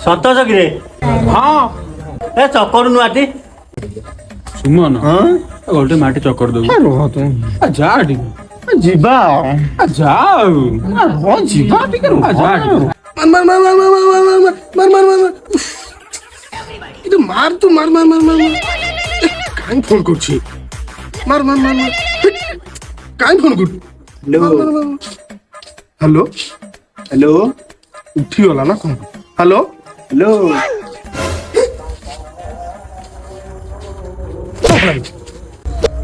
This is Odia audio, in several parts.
ସନ୍ତୋଷ କିରେ? ହଁ ଏ ଚକରୁ ନୁଆଟି ସୁମନ ଗୋଟେ ମାଟି ଚକର ଦବୁ ରୁହ ତୁ ଯା ଟିକେ ଯିବା ଯା ଆଉ ଯିବା ଟିକେ ରୁହ ଯା ଟିକେ ମାର ତୁ ମାର ମାର ମାର ମାର କାଇଁ ଫୋନ କରୁଛି ମାର ମାର ମାର ମାର କାଇଁ ଫୋନ କରୁଛୁ ହ୍ୟାଲୋ ହ୍ୟାଲୋ ଉଠିଗଲା ନା କଣ ହ୍ୟାଲୋ ହ୍ୟାଲୋ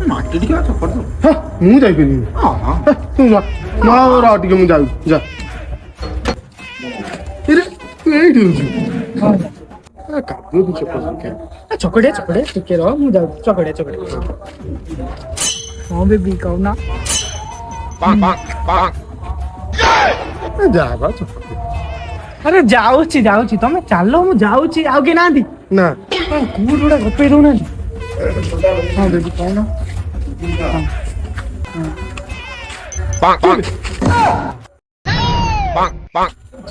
ମାଟି ଟିକେ ଚକର ଦବୁ ମୁଁ ଯାଇପାରିବିନି ତୁ ଯା ଟିକେ ମୁଁ ଯାଉଛି ଯା ଏଇଠି ହଉଛି କାଦୁଅ ବି ଚକଡେ ଟିକେ ରହ ମୁଁ ଯାଉଛି ଚକଡେ ହଁ ବେବି କହୁନା ଯା ବା ଚକଡେ ଆରେ ଯାଉଛି ତମେ ଚାଲ ମୁଁ ଯାଉଛି ଆଉ କିଏ ନାହାନ୍ତି ନା କୋଉଠି ଗୋଟେ ଗପେଇ ଦଉନାହାନ୍ତି ହଁ ବେବି କହୁନା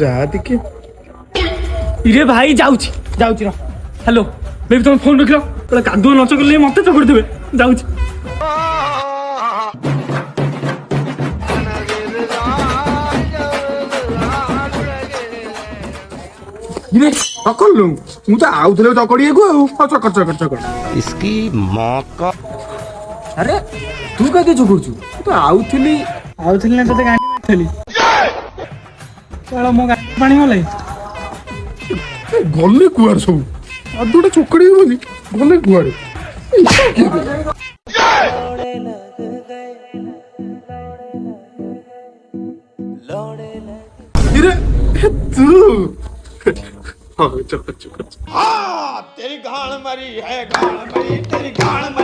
ଯା ଟିକେ ଇରେ ଭାଇ ଯାଉଛି ରହ ହ୍ୟାଲୋ ବେବି ତମେ ଫୋନ ରଖିଲ କାଦୁଅ ନଚ କଲେ ମତେ ଚକଡ଼ି ଦେବେ ଯାଉଛି ଇରେ ଚକଡଲୁ ମୁଁ ତ ଆଉଥିଲେ ଚକଡିବାକୁ ଆଉ ଚକଡ इसकी माँ का ଆରେ ତୁ କାହିଁକି ଚକଡୁଛୁ ତୁ ତ ଆଉଥିଲି ନା ତତେ ଗାଣ୍ଡି ମାରିଥିଲି ମୋ ଗାଣ୍ଡି ପାଣି ଗଲେ ଗଲେ କୁଆଡେ ସବୁ ଆଉ ଗୋଟେ ଚକଡିବି ବୋଲି ଗଲେ କୁଆଡେ ଇରେ ତୁ हाँ चलो तेरी गाल मरी है गाल मरी तेरी गाल मरी